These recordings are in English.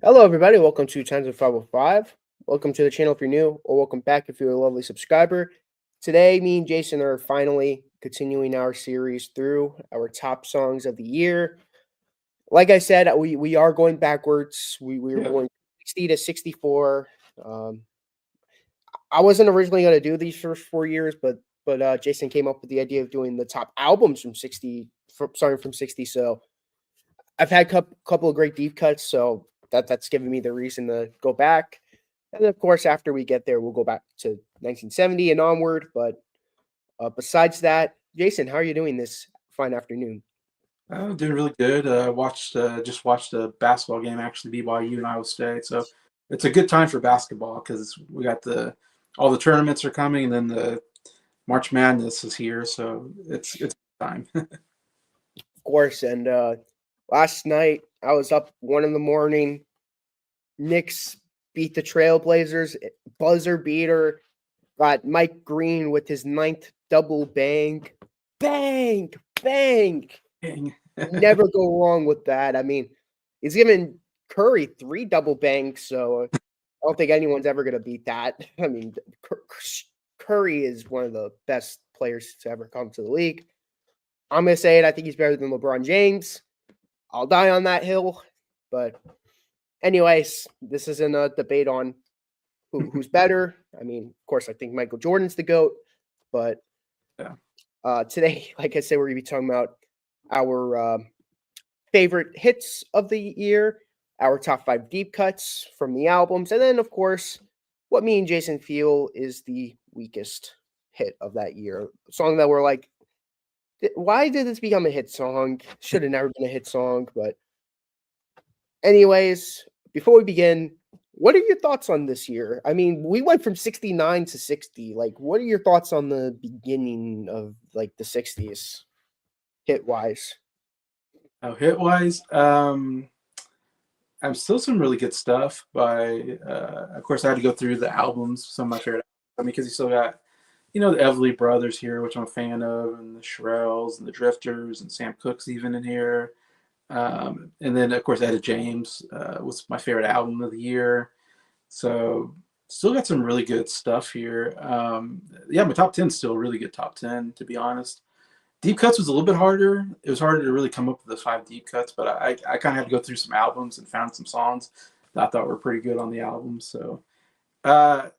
Hello, everybody. Welcome to Times of 505. Welcome to the channel if you're new, or welcome back if you're a lovely subscriber. Today, me and Jason are finally continuing our series through our top songs of the year. Like I said, we are going backwards. We are Yep. going 60 to 64. Um, I wasn't originally going to do these first 4 years, but Jason came up with the idea of doing the top albums from 60. Starting from 60. So I've had couple of great deep cuts, so that's given me the reason to go back. And of course, after we get there, we'll go back to 1970 and onward. But besides that, Jason, how are you doing this fine afternoon? Doing really good. Just watched a basketball game actually, BYU and Iowa State. So it's a good time for basketball because we got the all the tournaments are coming, and then the March Madness is here. So it's time. Of course. And last night I was up 1 in the morning. Knicks beat the Trailblazers, buzzer beater. Got Mike Green with his ninth double bang, bang, bang. Dang. Never go wrong with that. I mean, he's given Curry 3 double banks, so I don't think anyone's ever gonna beat that. I mean, Curry is one of the best players to ever come to the league. I'm gonna say it, I think he's better than LeBron James. I'll die on that hill, but anyways, this isn't a debate on who's better. I mean, of course, I think Michael Jordan's the GOAT, but, Yeah. today, like I said, we're gonna be talking about our, favorite hits of the year, our top 5 deep cuts from the albums, and then, of course, what me and Jason feel is the weakest hit of that year. A song that we're like, Why did this become a hit song? Should have never been a hit song." But, anyways, before we begin, what are your thoughts on this year? I mean, we went from 69 to 60. Like, what are your thoughts on the beginning of like the 60s hit wise? Oh, hit wise, I'm still some really good stuff. Of course, I had to go through the albums. Some of my favorite. I mean, because you still got the Everly Brothers here, which I'm a fan of, and the Shirelles and the Drifters and Sam Cooke's even in here. And then, of course, Etta James was my favorite album of the year. So, still got some really good stuff here. Yeah, my top 10 is still a really good top 10, to be honest. Deep cuts was a little bit harder. It was harder to really come up with the five deep cuts, but I kind of had to go through some albums and found some songs that I thought were pretty good on the album. So,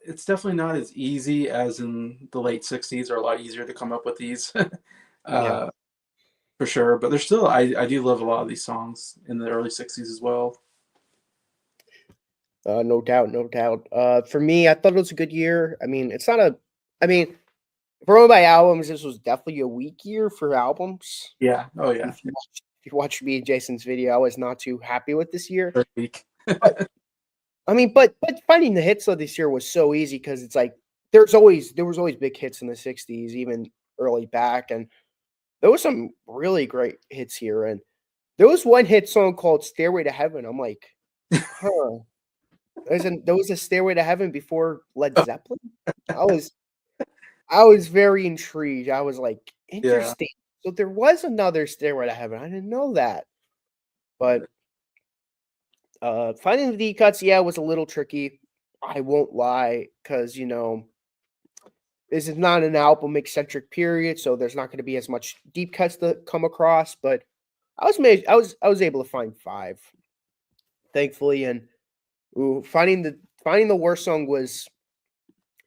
it's definitely not as easy as in the late 60s, or a lot easier to come up with these. Yeah. uh, for sure, but there's still I do love a lot of these songs in the early 60s as well. No doubt, no doubt. For me, I thought it was a good year. I mean, it's not a. I mean, for all my albums, this was definitely a weak year for albums. Yeah. Oh yeah. If you watch me and Jason's video, I was not too happy with this year. Third week. But I mean, but finding the hits of this year was so easy because it's like there was always big hits in the '60s, even early back, and there was some really great hits here. And there was one hit song called "Stairway to Heaven." I'm like, huh. There was a Stairway to Heaven before Led Zeppelin? I was I was very intrigued. I was like, Yeah. "Interesting." So there was another Stairway to Heaven. I didn't know that. But, finding the deep cuts, yeah, was a little tricky. I won't lie, because this is not an album-eccentric period, so there's not gonna be as much deep cuts to come across, but I was able to find 5, thankfully, and, finding the worst song was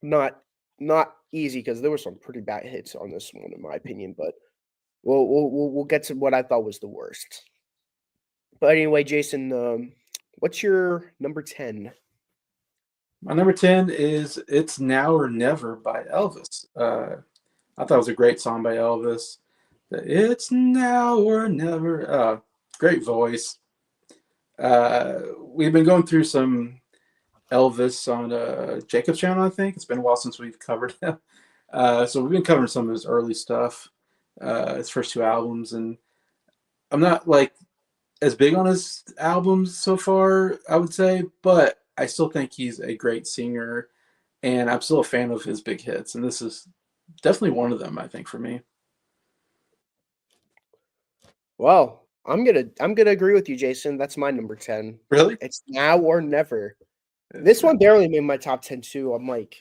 not not easy because there were some pretty bad hits on this one, in my opinion, but we'll get to what I thought was the worst. But anyway, Jason, what's your number 10? My number 10 is "It's Now or Never" by Elvis. I thought it was a great song by Elvis. It's now or never. Great voice. We've been going through some Elvis on Jacob's channel, I think. It's been a while since we've covered him. So we've been covering some of his early stuff, his first two albums. And I'm not like as big on his albums so far, I would say, but I still think he's a great singer. And I'm still a fan of his big hits. And this is definitely one of them, I think, for me. Well, I'm gonna agree with you, Jason. That's my number 10. Really? It's Now or Never. This one barely made my top 10 too. I'm like,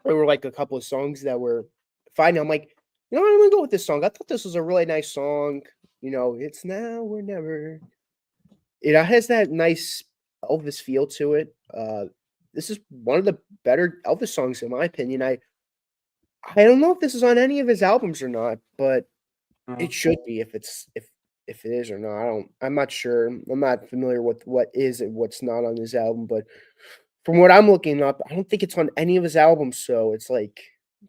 there were like a couple of songs that were fine. I'm like, you know what? I'm gonna go with this song. I thought this was a really nice song. It's Now or Never. It has that nice Elvis feel to it. This is one of the better Elvis songs in my opinion. I don't know if this is on any of his albums or not, but Uh, it should be if it is or not. I'm not sure. I'm not familiar with what is and what's not on his album, but from what I'm looking up, I don't think it's on any of his albums. So it's like,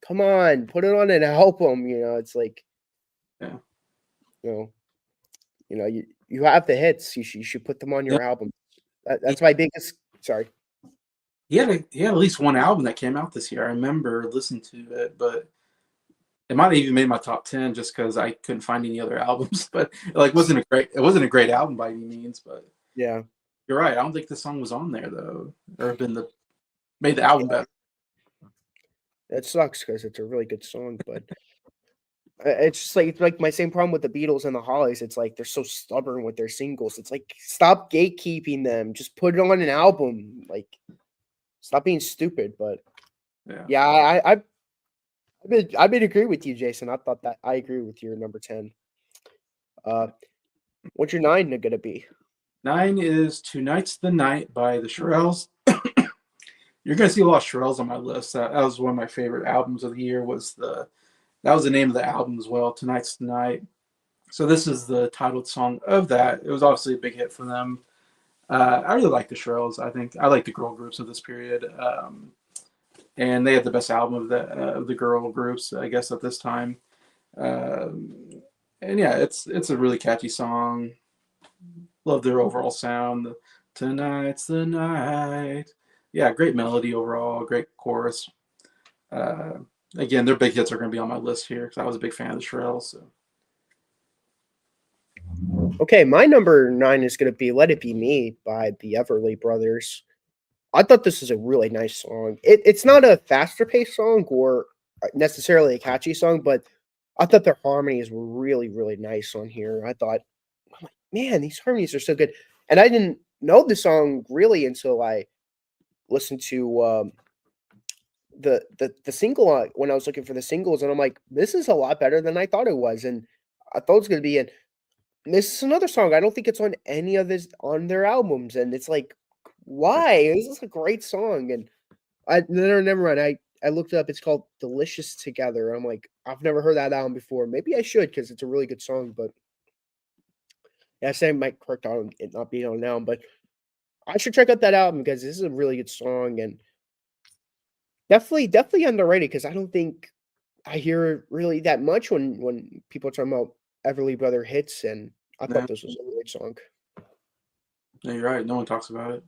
come on, put it on an album. It's like, yeah. you know, you have the hits. You should put them on Yeah. your album. That's my biggest. Sorry. He had at least one album that came out this year. I remember listening to it, but it might have even made my top 10 just because I couldn't find any other albums. But it wasn't a great album by any means. But Yeah. you're right. I don't think the song was on there though, or made the album better. It sucks because it's a really good song, but it's just like my same problem with the Beatles and the Hollies. It's like they're so stubborn with their singles. It's like stop gatekeeping them. Just put it on an album. Like stop being stupid. But Yeah. yeah, I've been agree with you, Jason. I thought that I agree with your number 10. What's your 9 gonna be? 9 is Tonight's the Night by the Shirelles. You're gonna see a lot of Shirelles on my list. That was one of my favorite albums of the year. That was the name of the album as well, Tonight's the Night. So this is the titled song of that. It was obviously a big hit for them. I really like the Shirelles. I think I like the girl groups of this period, and they had the best album of the girl groups, I guess, at this time. Um, and yeah, it's a really catchy song. Love their overall sound. Tonight's the night. Yeah, great melody overall, great chorus. Uh, Again, their big hits are going to be on my list here because I was a big fan of the Shirelles. So. Okay, my number 9 is gonna be "Let It Be Me" by the Everly Brothers. I thought this was a really nice song. It's not a faster paced song or necessarily a catchy song, but I thought their harmonies were really, really nice on here. I'm like, man, these harmonies are so good. And I didn't know the song really until I listened to the single when I was looking for the singles, and I'm like, this is a lot better than I thought it was. And I thought it was gonna be in. This is another song. I don't think it's on any of his on their albums, and it's like, why? This is a great song, and never mind. I looked it up. It's called "Delicious Together." I'm like, I've never heard that album before. Maybe I should because it's a really good song. But yeah, same might correct on it not being on an album, but I should check out that album because this is a really good song and definitely underrated because I don't think I hear it really that much when people are talking about Everly Brother hits, and I Yeah, thought this was a great song. no, you're right. No one talks about it.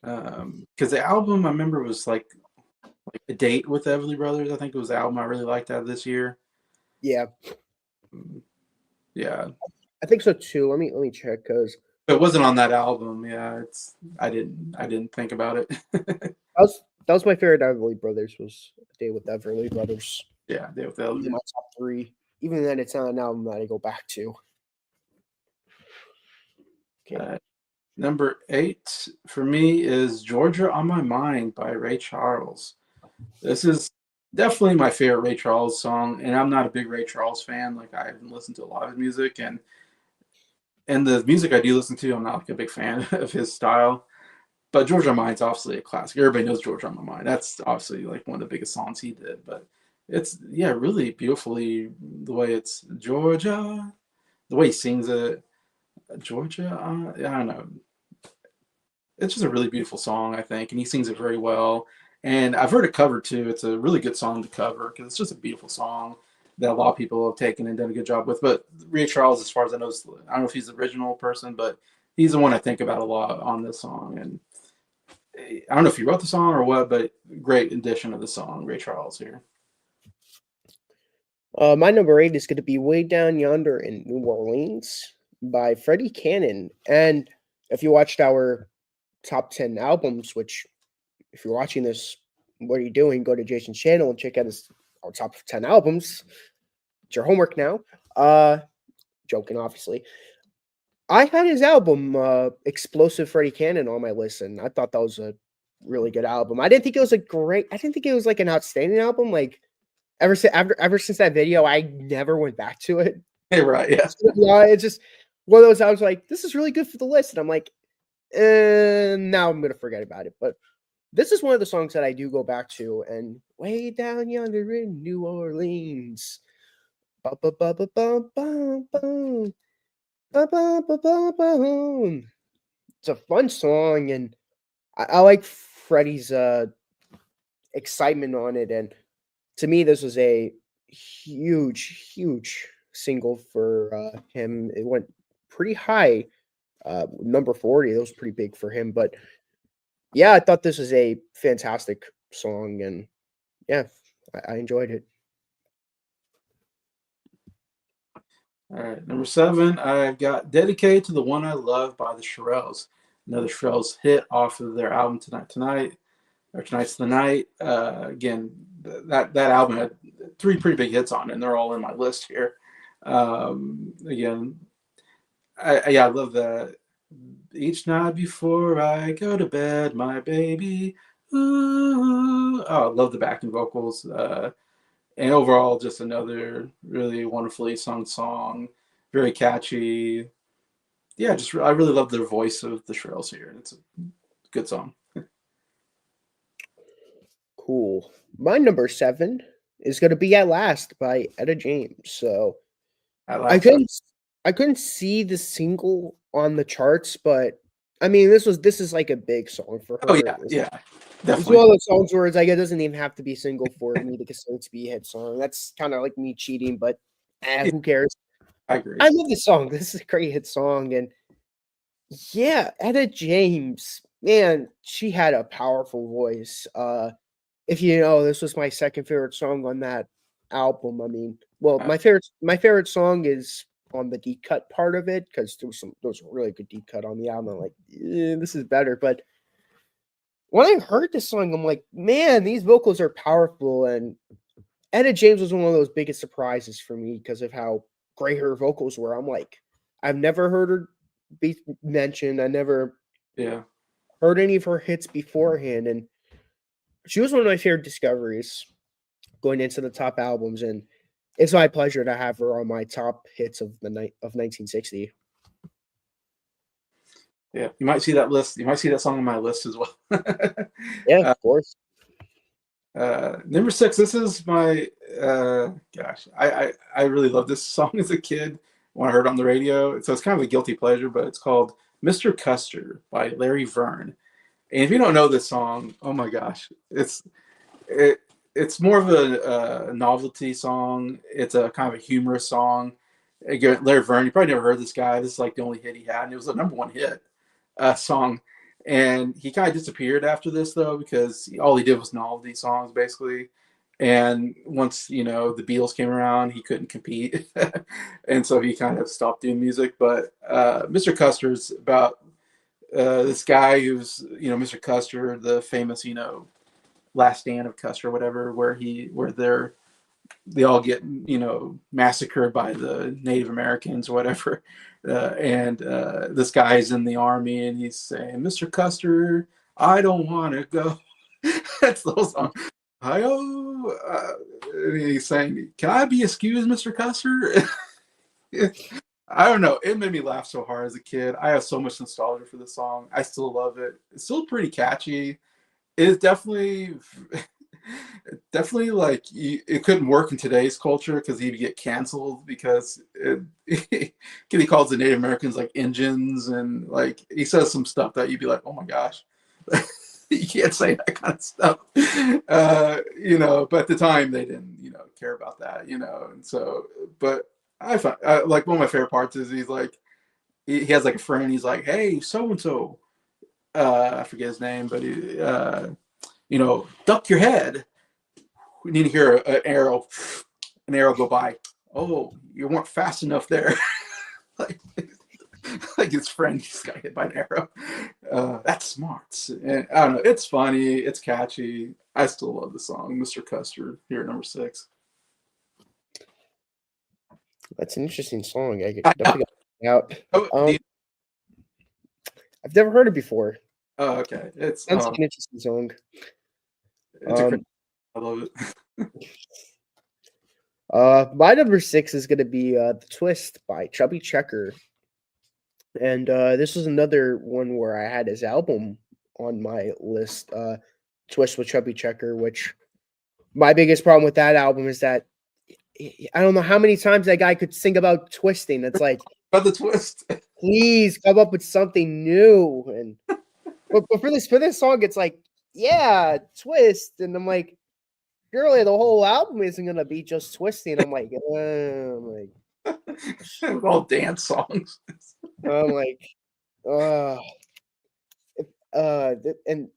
Because the album I remember was like A Date with the Everly Brothers. I think it was the album I really liked out of this year. Yeah, Mm, Yeah, I think so too. Let me check because if it wasn't on that album. Yeah, I didn't think about it. that was my favorite Everly Brothers was "A Day with Everly Brothers." Yeah, they with the In my top 3. Even then, it's not an album that I go back to. Okay. Number 8 for me is Georgia on My Mind by Ray Charles. This is definitely my favorite Ray Charles song, and I'm not a big Ray Charles fan. Like I haven't listened to a lot of his music, and the music I do listen to, I'm not like a big fan of his style. But Georgia on My Mind's obviously a classic. Everybody knows Georgia on My Mind. That's obviously like one of the biggest songs he did. But it's really beautifully the way it's Georgia, the way he sings it, Georgia. I don't know. It's just a really beautiful song, I think, and he sings it very well. And I've heard it covered too. It's a really good song to cover because it's just a beautiful song that a lot of people have taken and done a good job with. But Ray Charles, as far as I know, I don't know if he's the original person, but he's the one I think about a lot on this song. And I don't know if he wrote the song or what, but great addition of the song, Ray Charles here. My number 8 is going to be "Way Down Yonder in New Orleans" by Freddie Cannon. And if you watched our top 10 albums, which if you're watching this, what are you doing? Go to Jason's channel and check out our top 10 albums. It's your homework now. joking, obviously. I had his album, Explosive Freddie Cannon on my list, and I thought that was a really good album. I didn't think it was I didn't think it was, like, an outstanding album, like, ever since that video, I never went back to it. Hey, right, yeah. So, yeah, it's just one of those I was like, "This is really good for the list," and I'm like, now I'm gonna forget about it," but this is one of the songs that I do go back to, and "Way Down Yonder in New Orleans." Ba ba ba ba bum bum bum. Ba ba ba ba boom. It's a fun song, and I like Freddie's, excitement on it, and to me, this was a huge single for, him. It went pretty high, number 40, that was pretty big for him, but yeah, I thought this was a fantastic song, and yeah, I enjoyed it. All right, number 7, I've got "Dedicated to the One I Love" by the Shirelles. Another Shirelles hit off of their album Tonight, or Tonight's the Night. Again, that album had 3 pretty big hits on it, and they're all in my list here. Again, I love that. Each night before I go to bed, my baby. Ooh. Oh, I love the backing vocals. And overall, just another really wonderfully sung song, very catchy. Yeah, I really love their voice of the Shrills here. It's a good song. Cool. My number 7 is gonna be "At Last" by Etta James. So At I last, couldn't I couldn't see the single on the charts, but I mean, this is like a big song for oh her. yeah, yeah, It's one definitely. of those songs where it's like it doesn't even have to be single for me to consider it to be a hit song. That's kind of like me cheating, but Yeah, who cares? I agree. I love this song. This is a great hit song, and yeah, Etta James, man, she had a powerful voice. If you know, this was my second favorite song on that album. I mean, well, Uh, my favorite song is on the deep cut part of it because there was a really good deep cut on the album. I'm like, this is better. But when I heard this song, I'm like, man, these vocals are powerful. And Etta James was one of those biggest surprises for me because of how great her vocals were. I'm like, I've never heard her be mentioned. I never yeah. heard any of her hits beforehand, and she was one of my favorite discoveries going into the top albums, and it's my pleasure to have her on my top hits of the night of 1960. Yeah, you might see that list. You might see that song on my list as well. Yeah, uh, of course. Number 6. This is my gosh. I really loved this song as a kid when I heard it on the radio. So it's kind of a guilty pleasure, but it's called "Mr. Custer" by Larry Verne. And if you don't know this song, oh my gosh, it, it's more of a novelty song. It's a kind of a humorous song. Again, Larry Verne, you probably never heard this guy. This is like the only hit he had, and it was a number 1 hit song. And he kind of disappeared after this though, because all he did was novelty songs basically. And once the Beatles came around, he couldn't compete, and so he kind of stopped doing music. But Mr. Custer's about this guy who's Mr. Custer, the famous Last Stand of Custer, or whatever, where they all get massacred by the Native Americans or whatever. And this guy's in the army, and he's saying, "Mr. Custer, I don't want to go." That's the whole song. And he's saying, "Can I be excused, Mr. Custer?" I don't know. It made me laugh so hard as a kid. I have so much nostalgia for this song. I still love it. It's still pretty catchy. It's definitely like it couldn't work in today's culture because he'd get canceled because he calls the Native Americans like engines, and like he says some stuff that you'd be like, oh my gosh, you can't say that kind of stuff. But at the time they didn't care about that, and so but I find like one of my favorite parts is he's like he has like a friend. He's like, hey, so and so, I forget his name, but duck your head. We need to hear an arrow go by. Oh, you weren't fast enough there. like, like his friend just got hit by an arrow. That's smart. And I don't know. It's funny. It's catchy. I still love the song, Mr. Custer, here at number 6. That's an interesting song. I could definitely check it out. Oh, I've never heard it before. oh, okay. Sounds like an interesting song. It's a crazy. Um, I love it. my number 6 is gonna be "The Twist" by Chubby Checker, and this was another one where I had his album on my list. "Twist" with Chubby Checker, which my biggest problem with that album is that I don't know how many times that guy could sing about twisting. It's like, About the twist. please come up with something new. And but for this song, it's like, yeah, twist, and I'm like, surely the whole album isn't gonna be just twisting. All dance songs. I'm like, uh, and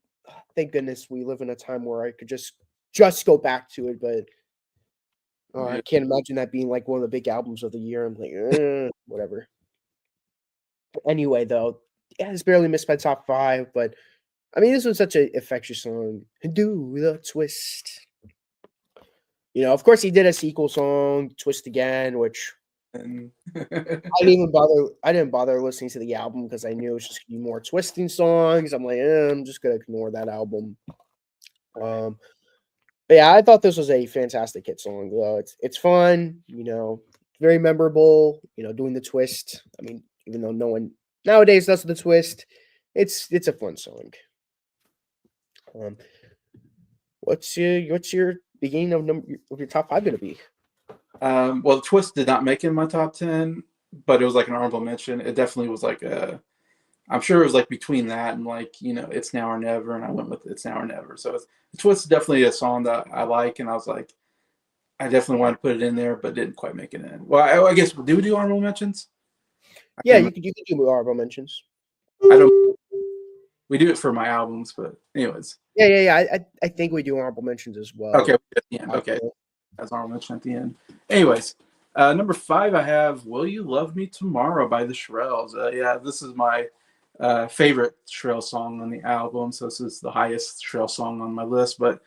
thank goodness we live in a time where I could just go back to it, but I Yeah. can't imagine that being like one of the big albums of the year. I'm like, whatever. Anyway, though, yeah, it's barely missed my top 5, but I mean, this was such an infectious song. Do the twist. Of course, he did a sequel song, "Twist Again," which And I didn't bother listening to the album because I knew it was just gonna be more twisting songs. I'm like, I'm just gonna ignore that album. Um, but yeah, I thought this was a fantastic hit song. Though it's fun, very memorable. Doing the twist. I mean, even though no one nowadays does the twist, it's a fun song. Um, what's your beginning of your top 5 gonna be? well, the twist did not make it in my top 10, but it was like an honorable mention. It definitely was like I'm sure it was like between that and like, It's Now or Never, and I went with It's Now or Never. So the twist is definitely a song that I like, and I was like, I definitely wanted to put it in there, but didn't quite make it in. Well, I guess, do we do honorable mentions? I Yeah, can't you could do honorable mentions. remember. I don't. We do it for my albums, but anyways. Yeah. I think we do honorable mentions as well. Okay, at the end. Okay, that's honorable mention at the end. Anyways, number 5, I have "Will You Love Me Tomorrow" by the Shirelles. Yeah, this is my favorite Shirelle song on the album, so this is the highest Shirelle song on my list. But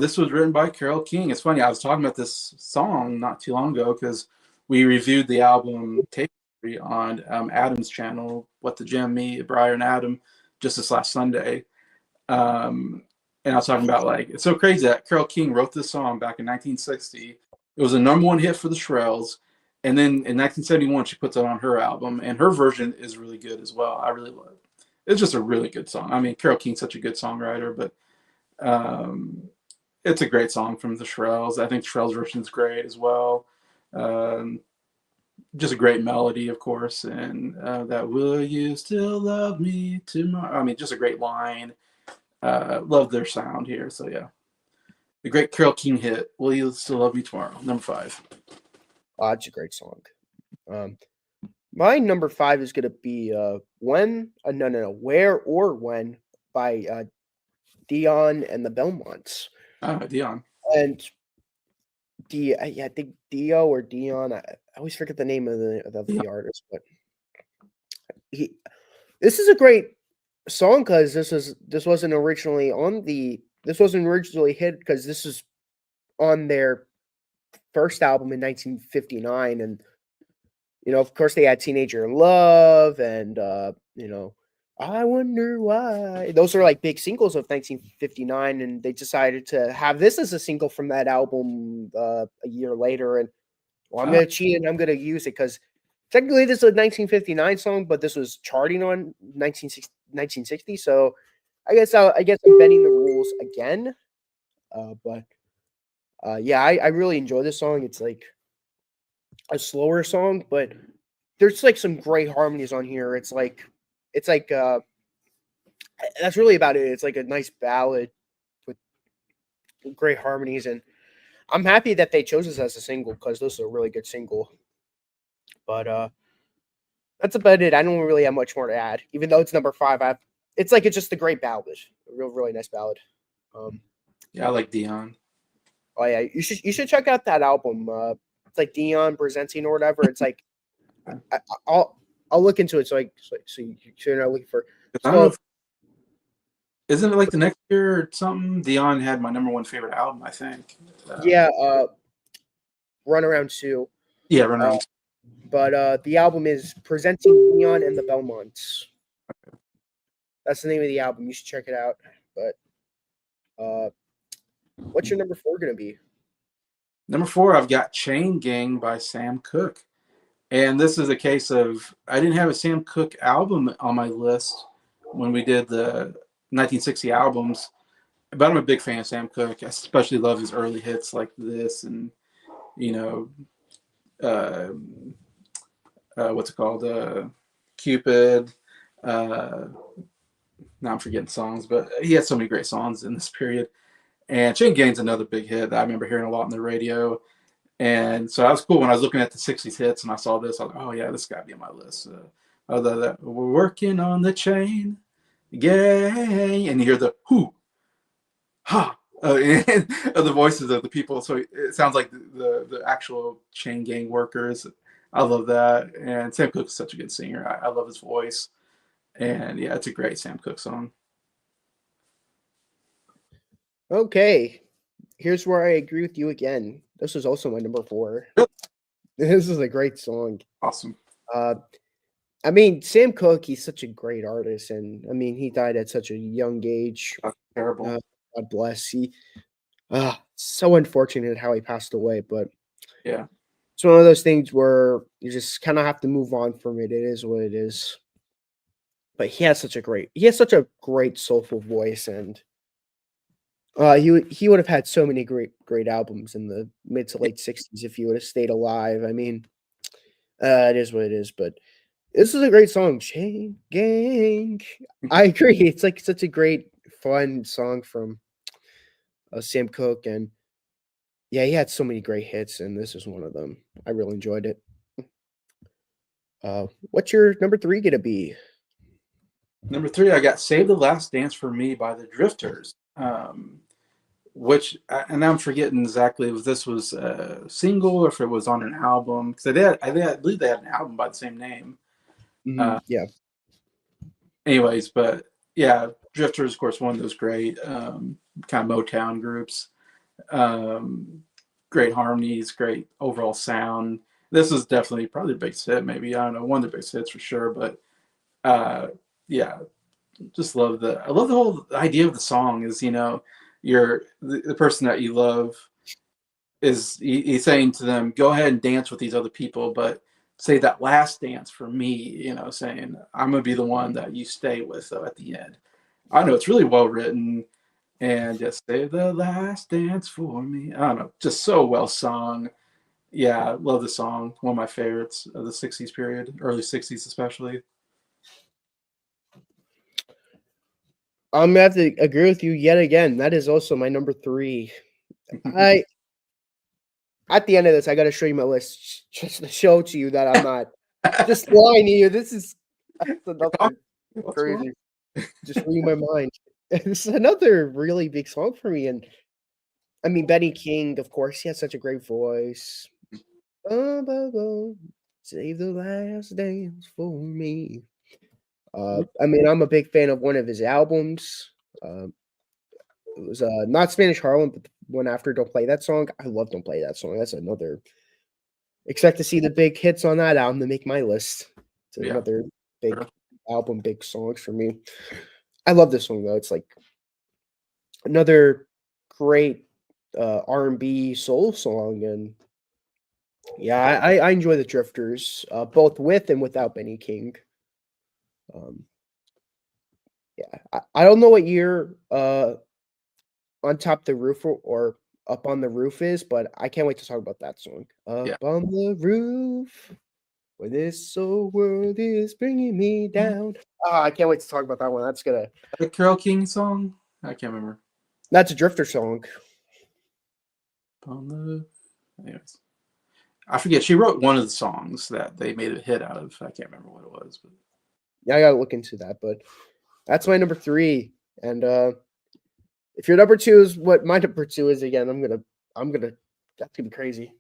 this was written by Carole King. It's funny, I was talking about this song not too long ago because we reviewed the album Tapestry on Adam's channel, What the Jam, me, Briar, and Adam, just this last Sunday. And I was talking about, like, it's so crazy that Carole King wrote this song back in 1960. It was a #1 hit for the Shirelles. And then in 1971, she puts it on her album, and her version is really good as well. I really love it. It's just a really good song. I mean, Carole King's such a good songwriter, but it's a great song from the Shirelles. I think Shirelles' version is great as well. Um, just a great melody, of course, and that "Will you still love me tomorrow?" I mean, just a great line. Love their sound here. So yeah, the great Carole King hit "Will You Still Love Me Tomorrow," number 5. Oh, it's a great song. My number 5 is gonna be "When." No, "Where or When" by Dion and the Belmonts. Dion. And I think Dio or Dion. I always forget the name of the artist, but this is a great song because this wasn't originally hit because this is on their first album in 1959, and of course they had "Teenager in Love" and "I Wonder Why." Those are like big singles of 1959, and they decided to have this as a single from that album a year later. And I'm gonna cheat and I'm gonna use it because technically this is a 1959 song, but this was charting on 1960. So I guess I'm bending the rules again. But yeah, I really enjoy this song. It's like a slower song, but there's like some great harmonies on here. It's like that's really about it. It's like a nice ballad with great harmonies, and I'm happy that they chose this as a single because this is a really good single. But that's about it. I don't really have much more to add. Even though it's number 5, it's just a great ballad, a really nice ballad. Yeah, I like Dion. Oh yeah, you should check out that album. It's like Dion presenting or whatever. It's like I'll look into it so you're not looking for. I don't know So isn't it like the next year or something? Dion had my #1 favorite album, I think. yeah, Run Around 2. Yeah, Run Around. but the album is Presenting Neon and the Belmonts. That's the name of the album. You should check it out. But what's your number 4 gonna be? Number 4, I've got Chain Gang by Sam Cooke. And this is a case of I didn't have a Sam Cooke album on my list when we did the 1960 albums, but I'm a big fan of Sam Cooke. I especially love his early hits like this, and you know, uh, what's it called, Cupid. Uh, now I'm forgetting songs, but he had so many great songs in this period. And Chain Gang's another big hit that I remember hearing a lot on the radio. And so that was cool when I was looking at the 60s hits and I saw this. I was like, oh, yeah, this got to be on my list. Other that we're working on the chain gang. And you hear the whoo, ha, and the voices of the people. So it sounds like the actual chain gang workers. I love that. And Sam Cooke is such a good singer. I love his voice. And yeah, it's a great Sam Cooke song. Okay, here's where I agree with you again. This is also my number 4. This is a great song. Awesome. I mean, Sam Cooke, he's such a great artist, and I mean, he died at such a young age. That's terrible. God bless. So unfortunate how he passed away, but Yeah. it's one of those things where you just kind of have to move on from it. It is what it is. But he has such a great soulful voice, and he would have had so many great albums in the mid to late 60s if he would have stayed alive. I mean, it is what it is, but this is a great song, Chain Gang. I agree. It's like such a great, fun song from Sam Cooke, and yeah, he had so many great hits, and this is one of them. I really enjoyed it. What's your number 3 gonna be? Number 3, I got Save the Last Dance for Me by the Drifters. Which, and now I'm forgetting exactly if this was a single or if it was on an album. Because I believe they had an album by the same name. Yeah. Anyways, but yeah, Drifters, of course, one of those great kind of Motown groups. Great harmonies, great overall sound. This is definitely probably the biggest hit, maybe. I don't know, one of the biggest hits for sure. But yeah, just love I love the whole idea of the song is, the person that you love is he's saying to them, go ahead and dance with these other people, but say that last dance for me, saying I'm gonna be the one that you stay with though at the end. I know it's really well written, and just say the last dance for me. I don't know, just so well sung. Yeah, love the song. One of my favorites of the 60s period, early 60s especially. I'm gonna have to agree with you yet again. That is also my number 3. At the end of this, I got to show you my list just to show to you that I'm not just lying to you. This is another crazy. Just read my mind. This is another really big song for me, and I mean Benny King, of course, he has such a great voice. Save the last dance for me. I mean, I'm a big fan of one of his albums. It was not Spanish Harlem, but the one after Don't Play That Song. I love Don't Play That Song. That's another. Expect to see the big hits on that album to make my list. It's another big album, big songs for me. I love this song though. It's like another great R&B soul song, and yeah, I enjoy the Drifters, both with and without Benny King. Yeah, I don't know what year On Top the Roof or Up on the Roof is, but I can't wait to talk about that song. Up on the roof, where this old world is bringing me down. I can't wait to talk about that one. That's gonna. The Carole King song? I can't remember. That's a Drifter song. Anyways, I forget. She wrote one of the songs that they made a hit out of. I can't remember what it was, but yeah, I gotta look into that. But that's my number 3, and if your number 2 is what my number 2 is again, I'm gonna. That's gonna be crazy.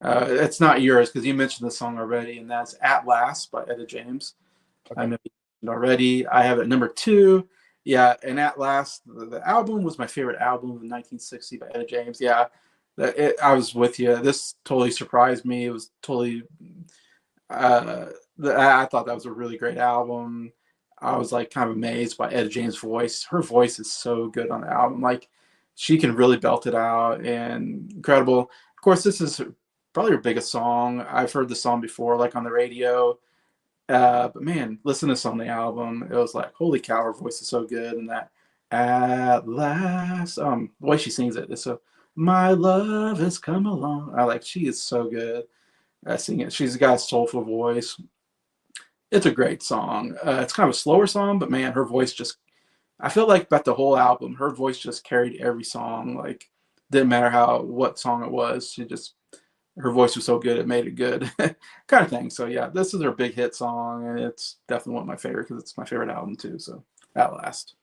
It's not yours because you mentioned the song already, and that's "At Last" by Etta James. Okay. I know you mentioned already. I have it number 2. Yeah, and "At Last," the album was my favorite album of 1960 by Etta James. Yeah, I was with you. This totally surprised me. It was totally. Uh, I thought that was a really great album. I was like kind of amazed by Etta James' voice. Her voice is so good on the album. Like she can really belt it out and incredible. Of course, this is probably her biggest song. I've heard the song before, like on the radio. But man, listen to this on the album. It was like, holy cow, her voice is so good. And that at last, the way she sings it is so, my love has come along. I like, she is so good at singing. She's got a soulful voice. It's a great song. It's kind of a slower song, but man, her voice just, I feel like about the whole album, her voice just carried every song. Like, didn't matter what song it was. Her voice was so good, it made it good kind of thing. So yeah, this is her big hit song, and it's definitely one of my favorite because it's my favorite album too. So At Last.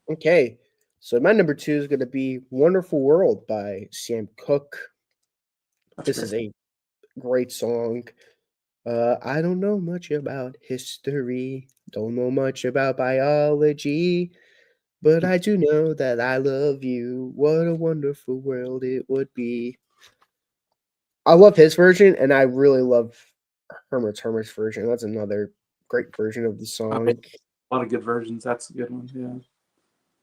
Okay, so my number 2 is going to be "Wonderful World" by Sam Cooke. That's This great. is a great song. I don't know much about history, don't know much about biology, but I do know that I love you. What a wonderful world it would be. I love his version, and I really love Hermit's version. That's another great version of the Okay. song. A lot of good versions. That's a good one. Yeah.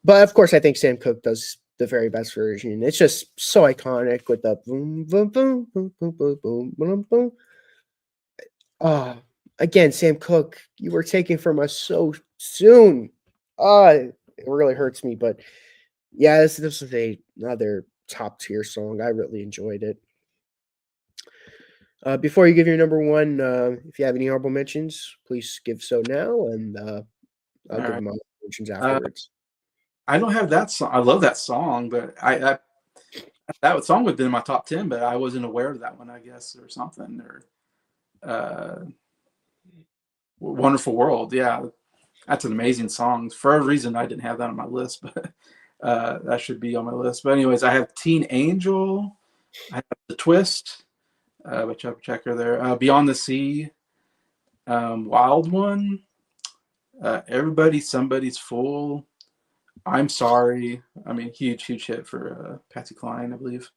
But of course, I think Sam Cooke does the very best version. It's just so iconic with the boom, boom, boom, boom, boom, boom, boom, boom, boom. Again, Sam Cooke, you were taken from us so soon. It really hurts me, but yeah, this is another top tier song. I really enjoyed it. Before you give your number 1, if you have any honorable mentions, please give so now, and I'll All give right. my mentions Uh, afterwards. I don't have that song. I love that song, but that song would have been in my top 10, but I wasn't aware of that one, I guess, or something. Or uh, Wonderful World. Yeah, that's an amazing song. For a reason, I didn't have that on my list, but that should be on my list. But anyways, I have Teen Angel. I have The Twist by Chuck Checker there. Beyond the Sea, Wild One, Everybody Somebody's Fool. I'm Sorry. I mean, huge hit for Patsy Cline, I believe.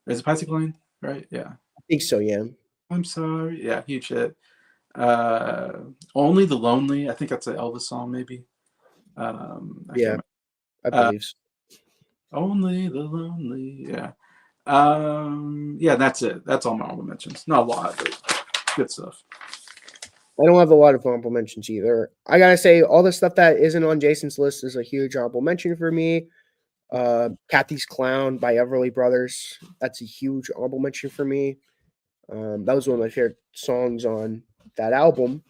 Is it Patsy Cline? Right? Yeah. I think so, yeah. I'm Sorry. Yeah, huge hit. Uh, Only the Lonely. I think that's an Elvis song, maybe. I can't Yeah, remember. I Uh, believe so. Only the Lonely. Yeah. Yeah, that's it. That's all my honorable mentions. Not a lot, but good stuff. I don't have a lot of honorable mentions either. I gotta say, all the stuff that isn't on Jason's list is a huge honorable mention for me. Kathy's Clown by Everly Brothers. That's a huge honorable mention for me. That was one of my favorite songs on that album.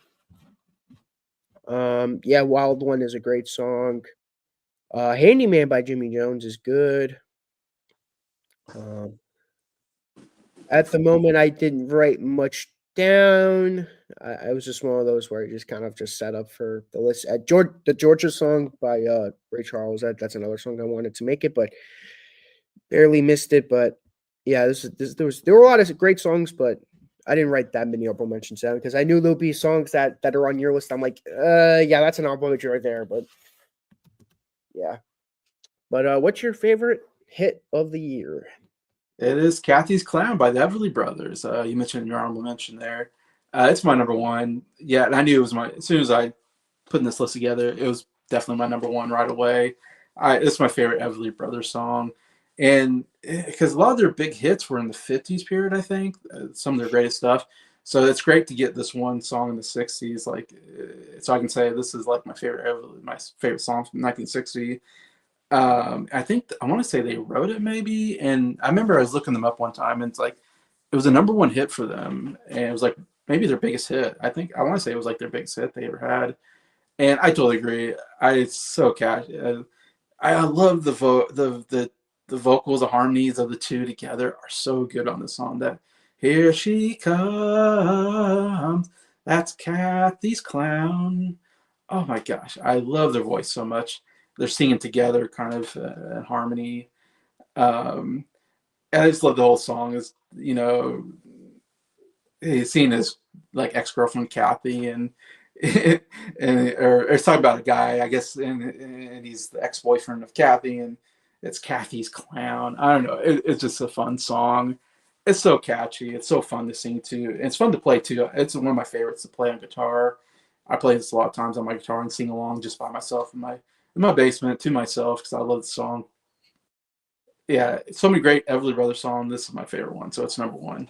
Yeah, Wild One is a great song. Handyman by Jimmy Jones is good. Um, at the moment, I didn't write much down. I was just one of those where I just kind of just set up for the list. The Georgia song by Ray Charles. That's another song I wanted to make it, but barely missed it. But yeah, there were a lot of great songs, but I didn't write that many honorable mentions down because I knew there'll be songs that are on your list. I'm like, yeah, that's an honorable mention right there. But yeah, but what's your favorite hit of the year? It is Kathy's Clown by the Everly Brothers. You mentioned your honorable mention there. It's my number one. Yeah, and I knew it was as soon as I put this list together, it was definitely my number one right away. It's my favorite Everly Brothers song. And because a lot of their big hits were in the 50s period, I think, some of their greatest stuff. So it's great to get this one song in the 60s, like, so I can say this is like my favorite song from 1960. I think I want to say they wrote it maybe, and I remember I was looking them up one time, and it's like it was a number one hit for them, and it was like maybe their biggest hit. I think I want to say it was like their biggest hit they ever had, and I totally agree. It's so catch. I love the vocals, the harmonies of the two together are so good on the song. That here she comes, that's Kathy's Clown. Oh my gosh, I love their voice so much. They're singing together, kind of in harmony. Um, and I just love the whole song. Is he's seen his like ex girlfriend Kathy, and or it's talking about a guy, I guess, and he's the ex boyfriend of Kathy, and It's Kathy's Clown. I don't know. It's just a fun song. It's so catchy. It's so fun to sing to. And it's fun to play too. It's one of my favorites to play on guitar. I play this a lot of times on my guitar and sing along just by myself in my basement to myself because I love the song. Yeah, so many great Everly Brothers songs. This is my favorite one, so it's number one.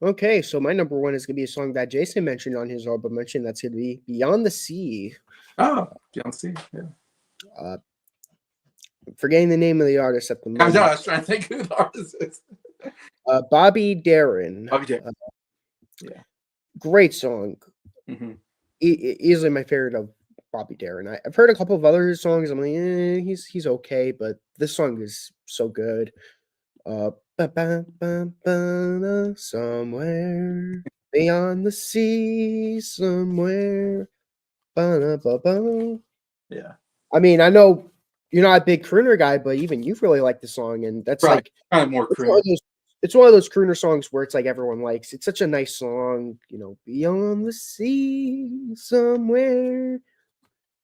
Okay, so my number one is gonna be a song that Jason mentioned on his album mention. That's gonna be "Beyond the Sea." Oh, Beyonce. Yeah. Uh, Forgetting the name of the artist at the I moment. was trying to think who the artist is. Bobby Darin. Bobby J. Yeah. Great song. Mm-hmm. Easily my favorite of Bobby Darin. I've heard a couple of other songs. I'm like, he's okay, but this song is so good. Somewhere beyond the sea, somewhere. Yeah. I mean, I know you're not a big crooner guy, but even you really like the song, and that's Right. like Kind of more it's one crooner. of those. It's one of those crooner songs where it's like everyone likes. It's such a nice song, beyond the sea, somewhere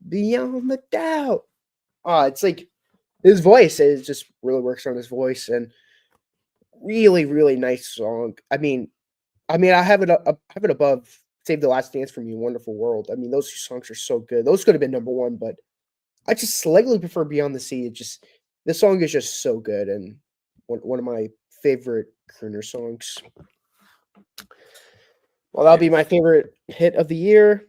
beyond the doubt. It's like his voice is just really works on his voice, and really, really nice song. I have it above "Save the Last Dance" from You, "Wonderful World." I mean, those two songs are so good. Those could have been number one, but I just slightly prefer "Beyond the Sea." This song is just so good, and one of my favorite crooner songs. Well, that'll be my favorite hit of the year.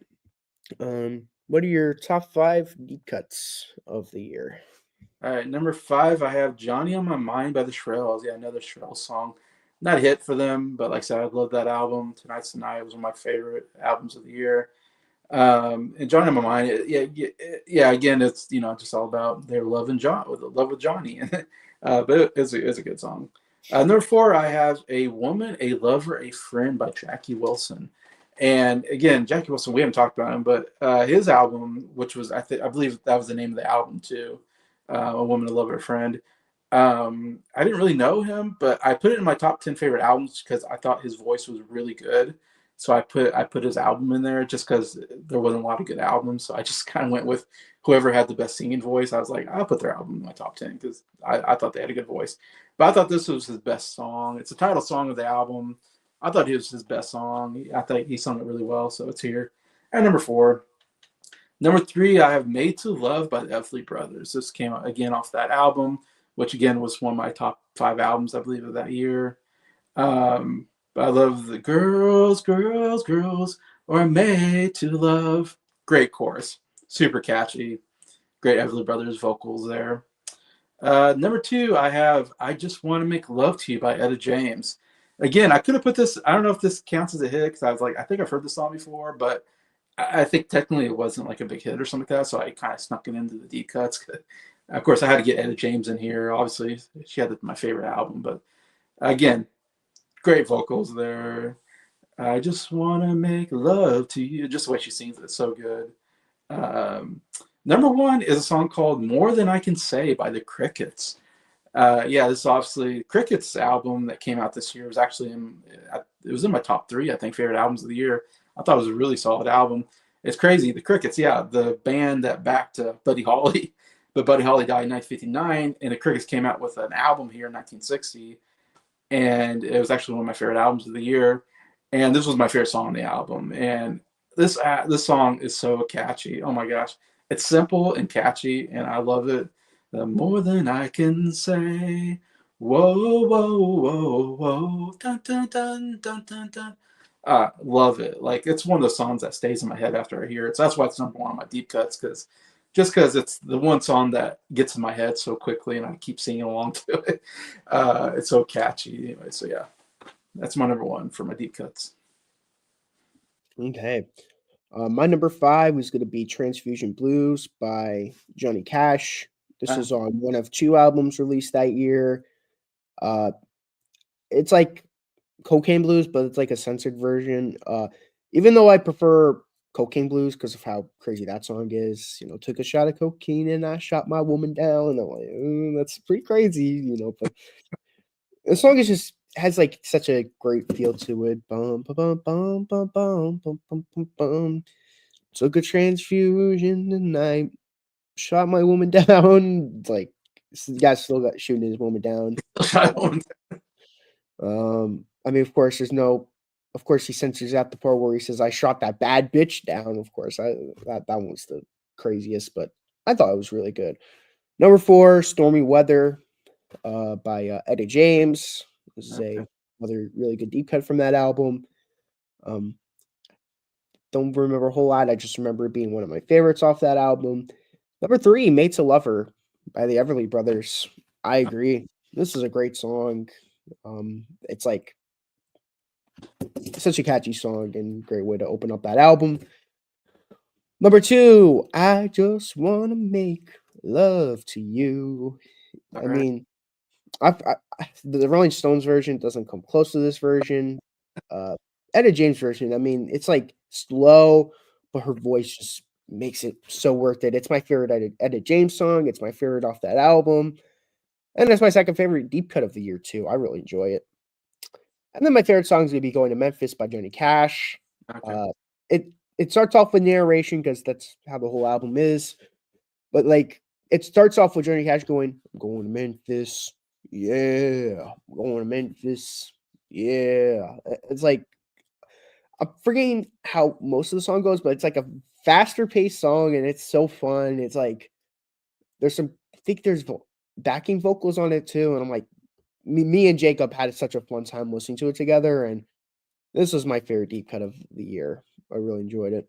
What are your top 5 deep cuts of the year? All right, number 5, I have "Johnny on My Mind" by the Shrills. Yeah, another Shrills song. Not a hit for them, but like I said, I love that album. Tonight's the Night was one of my favorite albums of the year. And Johnny on My Mind, yeah. Again, it's just all about their love and love with Johnny, but it's a good song. Number 4, I have "A Woman, a Lover, a Friend" by Jackie Wilson. And again, Jackie Wilson, we haven't talked about him, but his album, which was I believe that was the name of the album too, "A Woman, a Lover, a Friend." I didn't really know him, but I put it in my top 10 favorite albums because I thought his voice was really good. So I put his album in there just because there wasn't a lot of good albums. So I just kind of went with whoever had the best singing voice. I was like, I'll put their album in my top 10 because I thought they had a good voice. But I thought this was his best song. It's the title song of the album. I thought it was his best song. I thought he sung it really well, so it's here. At number 4. Number 3, I have "Made to Love" by the Everly Brothers. This came out again off that album, which again was one of my top 5 albums, I believe, of that year. I love the "Girls, girls, girls are made to love." Great chorus, super catchy. Great Everly Brothers vocals there. Number 2, I have "I Just Want to Make Love to You" by Etta James. Again, I could have put this. I don't know if this counts as a hit because I was like, I think I've heard this song before, but I think technically it wasn't like a big hit or something like that. So I kind of snuck it into the deep cuts. Of course, I had to get Etta James in here. Obviously, she had my favorite album, but again, great vocals there. "I just want to make love to you." Just the way she sings it's so good. Um, Number 1 is a song called "More Than I Can Say" by the Crickets. Yeah, this is obviously Crickets album that came out this year. It was actually it was in my top 3, I think, favorite albums of the year. I thought it was a really solid album. It's crazy. The Crickets, yeah, the band that backed Buddy Holly, but Buddy Holly died in 1959, and the Crickets came out with an album here in 1960, and it was actually one of my favorite albums of the year. And this was my favorite song on the album. And this song is so catchy. Oh my gosh, it's simple and catchy, and I love it. "The more than I can say, whoa, whoa, whoa, whoa, dun dun dun dun dun dun." Love it. Like it's one of those songs that stays in my head after I hear it. So that's why it's number 1 on my deep cuts because it's the one song that gets in my head so quickly, and I keep singing along to it. It's so catchy. Anyway, so yeah, that's my number 1 for my deep cuts. Okay. My number 5 was gonna be "Transfusion Blues" by Johnny Cash. This Uh, is on one of 2 albums released that year. Uh, it's like Cocaine Blues, but it's like a censored version. Even though I prefer Cocaine Blues because of how crazy that song is, "Took a shot of cocaine and I shot my woman down," and I'm like, that's pretty crazy, but the song is just has, like, such a great feel to it. Bum, ba bum, bum, bum, bum, bum, bum, bum, bum. Took a transfusion tonight. shot my woman down. Like the guy still got shooting his woman down. I mean, of course, of course, he censors out the part where he says, "I shot that bad bitch down." Of course, that one was the craziest, but I thought it was really good. Number 4, "Stormy Weather," by Eddie James. This is another really good deep cut from that album. Um, don't remember a whole lot. I just remember it being one of my favorites off that album. Number 3, "Made to Lover" by the Everly Brothers. I agree. This is a great song. It's like such a catchy song and great way to open up that album. Number 2, "I Just Wanna Make Love to You." I mean, the Rolling Stones version doesn't come close to this version. Etta James version, I mean, it's like slow, but her voice just makes it so worth it. It's my favorite Etta James song. It's my favorite off that album. And it's my second favorite deep cut of the year, too. I really enjoy it. And then my favorite song is going to be "Going to Memphis" by Johnny Cash. It it starts off with narration because that's how the whole album is. But like it starts off with Johnny Cash going, "I'm going to Memphis, yeah, I'm going to Memphis, yeah." It's like I'm forgetting how most of the song goes, but it's like a faster paced song and it's so fun. It's like there's some I think there's backing vocals on it too, and I'm like me and Jacob had such a fun time listening to it together, and this was my favorite deep cut of the year. I really enjoyed it.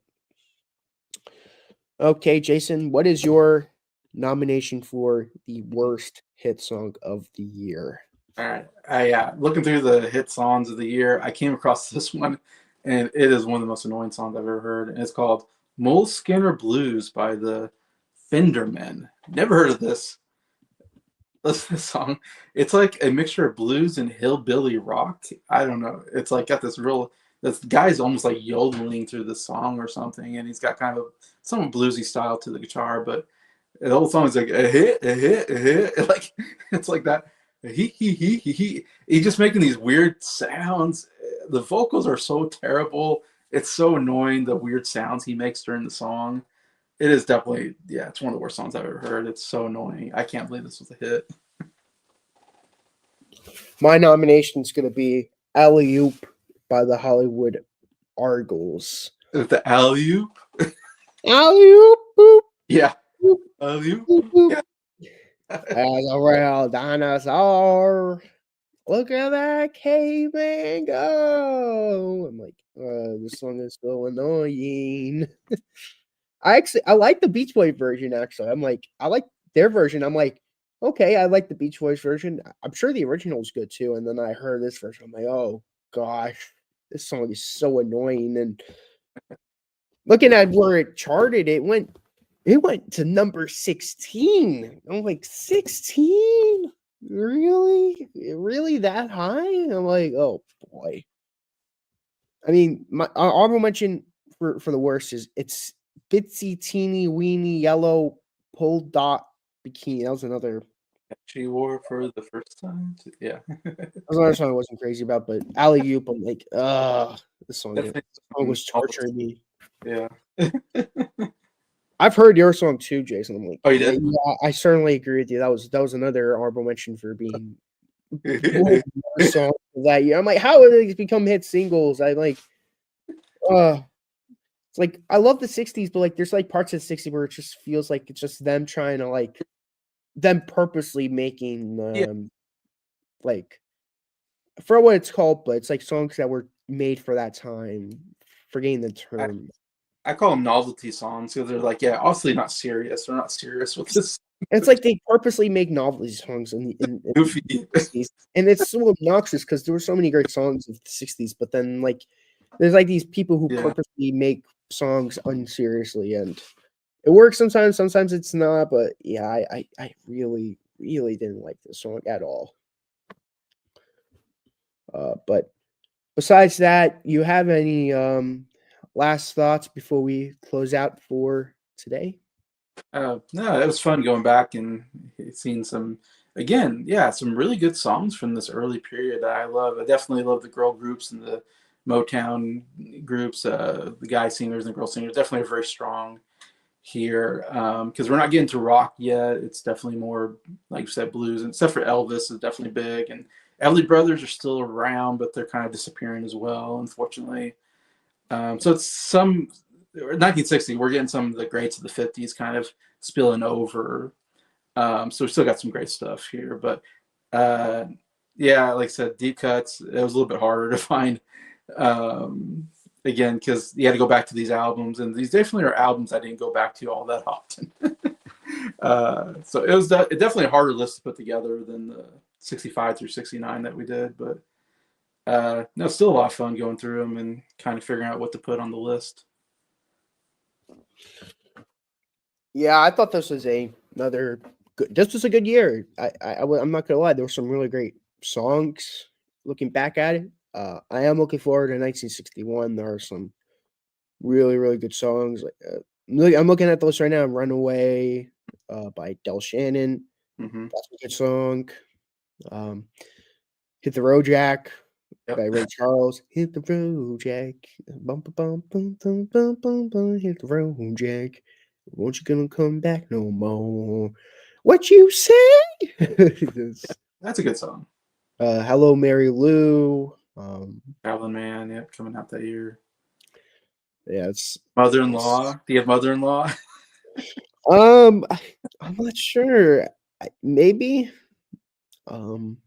Okay, Jason, what is your nomination for the worst hit song of the year? All right. Looking through the hit songs of the year, I came across this one, and it is one of the most annoying songs I've ever heard. And it's called "Mole Skinner Blues" by the Fendermen. Never heard of this. Listen to this song. It's like a mixture of blues and hillbilly rock. I don't know. It's like got this guy's almost like yodeling through the song or something, and he's got kind of some bluesy style to the guitar, but the whole song is like a hit, a hit, a hit. Like it's like that. He. He's just making these weird sounds. The vocals are so terrible. It's so annoying. The weird sounds he makes during the song. It is definitely, yeah, it's one of the worst songs I've ever heard. It's so annoying. I can't believe this was a hit. My nomination is going to be "Alley Oop" by the Hollywood Argos. With the alley oop? Alley Oop, boop, Yeah. boop, Alley oop? boop, boop. Yeah. As a real dinosaur. Look at that caveman go. I'm like, this song is so annoying. I like the Beach Boy version, actually. I'm like, I like their version. I'm like, okay, I like the Beach Boys version. I'm sure the original is good too. And then I heard this version. I'm like, oh gosh, this song is so annoying. And looking at where it charted, it went to number 16. I'm like, 16? Really? Really that high? I'm like, oh boy. I mean, my honorable mention for the worst is it's Bitsy Teeny Weeny Yellow Pull Dot Bikini. That was another She wore for the first time. Yeah. song I wasn't crazy about, but Alley Oop, I'm like, this song was torturing me. Yeah. I've heard your song too, Jason. I'm like, Oh, you did? yeah, I certainly agree with you. That was another honorable mention for being song that year. I'm like, how did these become hit singles? I like, it's like I love the '60s, but like, there's like parts of the '60s where it just feels like it's just them trying to like them purposely making like I forget what it's called, but it's like songs that were made for that time. Forgetting the term. I call them novelty songs because they're like, yeah, obviously not serious. They're not serious with this. It's like they purposely make novelty songs in Goofy. the 60s. And it's so obnoxious because there were so many great songs of the 60s, but then like there's like these people who purposely make songs unseriously, and it works sometimes it's not, but yeah, I really, really didn't like this song at all. But besides that, you have any last thoughts before we close out for today? No, it was fun going back and seeing some, again, yeah, some really good songs from this early period that I love. I definitely love the girl groups and the Motown groups, the guy singers and the girl singers. Definitely a very strong here, because we're not getting to rock yet. It's definitely more, like you said, blues, and except for Elvis is definitely big, and Everly Brothers are still around, but they're kind of disappearing as well, unfortunately. So it's some 1960. We're getting some of the greats of the 50s kind of spilling over. So we still got some great stuff here, but uh, yeah, like I said, deep cuts. It was a little bit harder to find. Um, Again, because you had to go back to these albums, and these definitely are albums I didn't go back to all that often. So it was definitely a harder list to put together than the 65 through 69 that we did, but no, still a lot of fun going through them and kind of figuring out what to put on the list. Yeah, I thought this was another good. This was a good year. I'm not gonna lie. There were some really great songs. Looking back at it, I am looking forward to 1961. There are some really really good songs. I'm looking at the list right now. "Runaway" by Del Shannon. Mm-hmm. That's a good song. Um, "Hit the Road Jack" Yep. by Ray Charles. Hit the road, Jack. Bum, bum, bum, bum, bum, bum, bum. Hit the road, Jack. Won't you gonna come back no more? What you say? That's a good song. Hello, Mary Lou. Traveling Man, yep, coming out that year. Yeah, it's Mother-in-Law. Do you have Mother-in-Law? I'm not sure. Maybe. Um,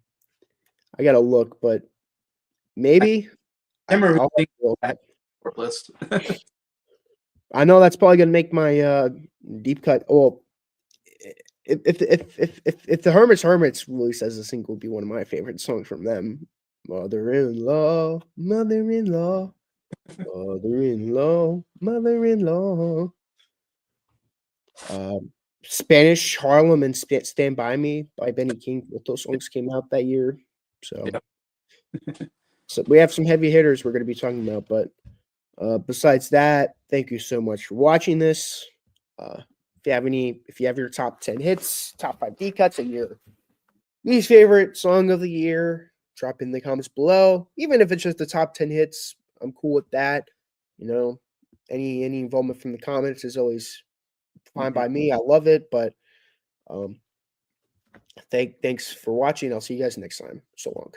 I gotta look, but maybe. I remember I'll have thinking to look. that list. I know that's probably gonna make my deep cut. Well, if the Hermits release as a single would be one of my favorite songs from them. Mother-in-law, mother-in-law, mother-in-law, mother-in-law. Spanish Harlem and Stand By Me by Benny King. Both those songs came out that year. So, Yep. so we have some heavy hitters we're going to be talking about. But besides that, thank you so much for watching this. If you have your top 10 hits, top 5 D cuts, and your least favorite song of the year, drop in the comments below. Even if it's just the top 10 hits, I'm cool with that. You know, any involvement from the comments is always fine by me. I love it. But thanks for watching. I'll see you guys next time. So long.